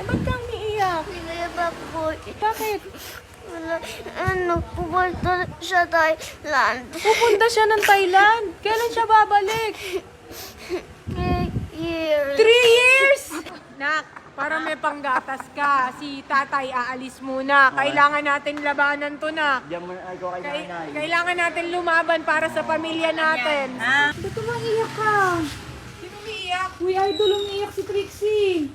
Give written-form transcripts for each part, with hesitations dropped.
ba't ka umiiyak? Pinayaba po. Bakit? Wala, pupunta siya Thailand. Pupunta siya ng Thailand. Kailan siya babalik? 3 years. 3 years! Nak, para may panggatas ka. Si tatay aalis muna. Kailangan natin labanan to, nak. Diyan mo ay ko kay nanay. Kailangan natin lumaban para sa pamilya natin. Ba't umaiyak ka? Sino umiiyak? Uy, idol, umiiyak si Trixie.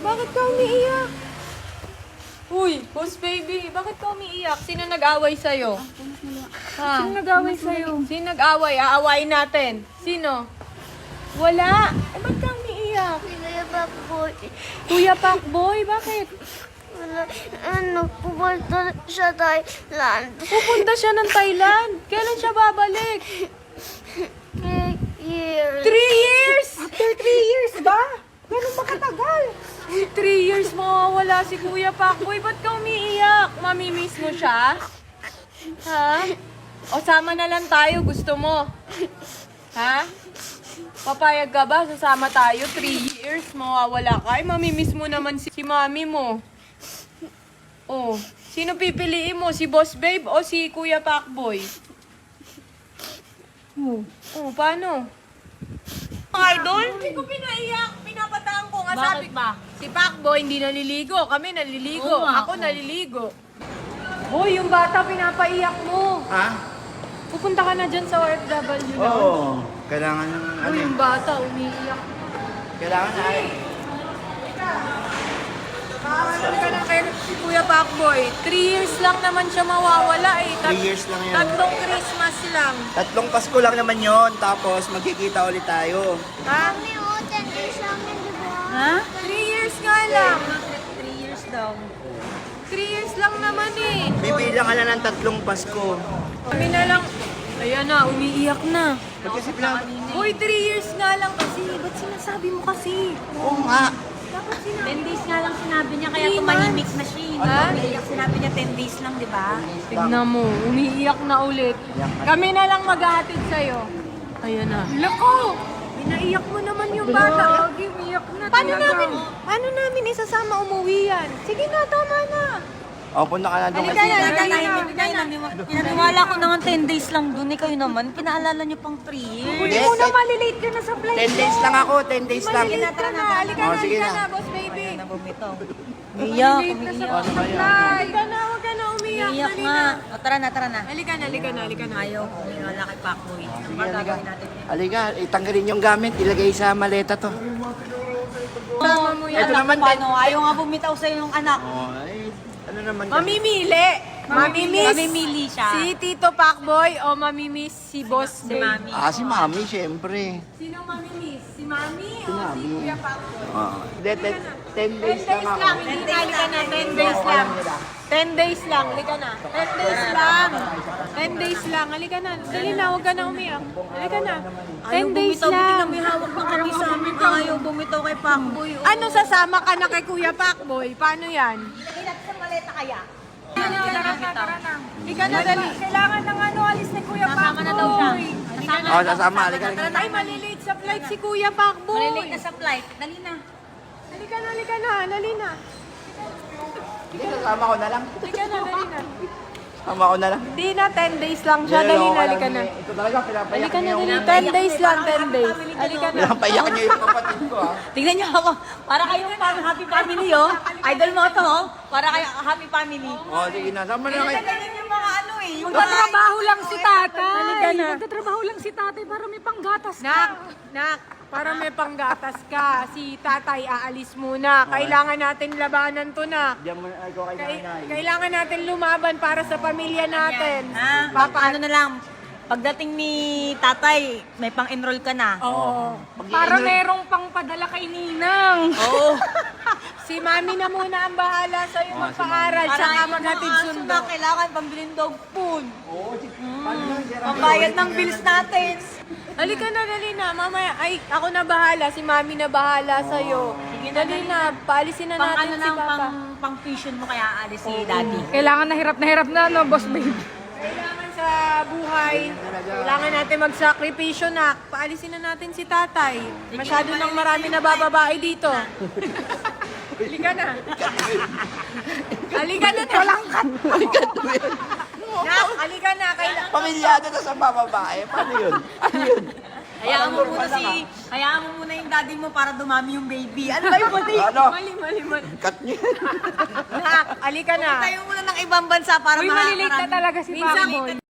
Bakit ka umiiyak? Uy, boss baby, bakit ka umiiyak? Sino nag-away sa'yo? Ha? Sino nag-away sa'yo? Sino nag-away? Aawayin natin. Sino? Wala. Ba't ka umiiyak? Pinayaba po. Kuya Pacboy, bakit? Wala, pupunta siya Thailand. Pupunta siya ng Thailand. Kailan siya babalik? 3 years. 3 years? After 3 years ba? Ganun ba katagal? Uy, 3 years mawawala si Kuya Pacboy. Ba't ka umiiyak? Mamimiss mo siya? Ha? O sama na lang tayo, gusto mo? Ha? Papayag ka ba? Sasama tayo, 3 years, mawawala ka. Ay, mamimiss mo naman si mami mo. Oh, sino pipiliin mo? Si Boss Babe o si Kuya Pacboy? Oh, paano? Idol? Hindi ko pinaiyak. Pinapataan ko nga. Sabi ba? Si Pacboy hindi naliligo. Kami naliligo. Ako naliligo. Hoy, yung bata pinapaiyak mo. Ha? Pupunta ka na dyan sa OFW na. Oo. Kailangan ng Hoy, yung bata umiiyak. Kailangan na ay. Ano ka na kay Kuya Pacboy? 3 years lang naman siya mawawala eh. 3 years lang yun. Tatlong Christmas lang. Tatlong Pasko lang naman yon, tapos magkikita ulit tayo. Ha? Mami, 10 years lang yun, di ba? Ha? 3 years nga lang. 3 years daw. 3 years lang naman eh. Bibilang ka na ng tatlong Pasko. Kami na lang. Ayan na, umiiyak na. Magkasip lang. Uy, 3 years nga lang kasi. Ba't sinasabi mo kasi? Oo nga. 10 days nga lang sinabi niya, kaya 3 tumahimik na siya. Ha? Umiiyak, sinabi niya 10 days lang, di ba? Tignan mo, umiiyak na ulit. Kami na lang maghahatid sa'yo. Ayan na. Lako! Pinaiyak mo naman yung bata. umiiyak na Paano namin isasama umuwi yan? Sige na, tama na. O, punta ka na doon. Halika na, halika na. Pinaniwala ko naman 10 days lang dun. Kayo naman, pinaalala niyo pang 3 years. Hindi mo na malilate ka na sa flight 10 days lang ako, 10 days lang. Malilate ka na. Halika Oh, na, sige halika na. na, boss baby. Bumito. Malilate ka sa Umiiyak. flight. Huwag ka na umiyak. Umiiyak Dali nga. na. O, tara na, tara na. Halika na, halika na, halika na. Ayaw, umiwala kay Pacboy. Ang Sige, gagawin halika. natin. Halika, itanggalin yung gamit, ilagay sa maleta to. Tama mo yan. Ito naman din. Paano? Ayaw nga bumitaw sa yung anak. Oh, ay, ano naman kasi? Mamimili. Mamimili siya. Si Tito Pacboy o mamimiss si Boss Si Babe? Mami. Si Mami, syempre. Sino mamimiss? Si Mami o si Mami. Kuya Pacboy? Hindi, 10 days 10 lang days ako. lang. Hindi na, halika na. 10 days lang. 10 days lang. Halika na. 10 days lang. 10 days lang. Halika na. Dali na. Huwag ka na umiyak. Halika na. 10 days Bumitaw, buti na lang. may hawak ng kami sa amin. Ayaw bumitaw kay Pacboy. Ano, sasama ka na kay Kuya Pacboy? Paano yan? Ilat sa maleta kaya? Halika na, dali. Kailangan ng alis ni Kuya Kasama na daw siya. Oh, sasama, halika, halika. Ay, malilate sa flight si Kuya Pacboy. Malilate na sa flight. Dali na. Halika na, halika na. Dali na. Hindi, sasama ko na lang. Halika na, dali na. Sama ko na lang. Hindi na, 10 days lang siya. Dali na, halika na. Ito talaga, pinapayak Halika na, niyo dali. yung... 10 days lang, 10 days. Halika na. Pinapayak niyo yung kapatid ko, ha? Tingnan niyo ako. Para kayong happy family, oh. Idol mo to, oh. Para kayong happy family. Oh, sige na. Sama na kayo. Ganyan yung mga ano, eh. Yung Magtatrabaho lang si tatay. Halika na. Magtatrabaho lang si tatay para may panggatas Nak, para may panggatas ka. Si tatay aalis muna. Kailangan natin labanan to, nak. Diyan mo ay ko kay nanay. Kailangan natin lumaban para sa pamilya natin. Ha? Ano na lang. Pagdating ni tatay, may pang-enroll ka na. Oo. Para merong pang padala kay Ninang. Oo. Si mami na muna ang bahala sa'yo magpaaral. Tsaka maghatid sundo. Kailangan pambilin dog food. Oo, Pambayad ng bills natin. Halika na, dali na. Mamaya, ay, ako na bahala. Si mami na bahala sa'yo. Dali na, paalisin na Pang natin ano si lang, Papa. pang tuition mo kaya aalis si daddy. Kailangan na hirap na, no, boss babe? Kailangan sa buhay, kailangan natin magsakripisyo na. Paalisin na natin si tatay. Masyado nang marami na bababae dito. Halika na. Halika na. Walang cut. Nak, halika na. Kailangan. Pamilyado na sa bababae. Paano yun? Ano yun? Hayaan mo muna yung daddy mo para dumami yung baby. Ano ba yung mali? Ano? Mali. Cut nyo yan. Nak, halika na. Tayo muna ng ibang bansa para Uy, malilate na talaga si Minsan, Pacboy.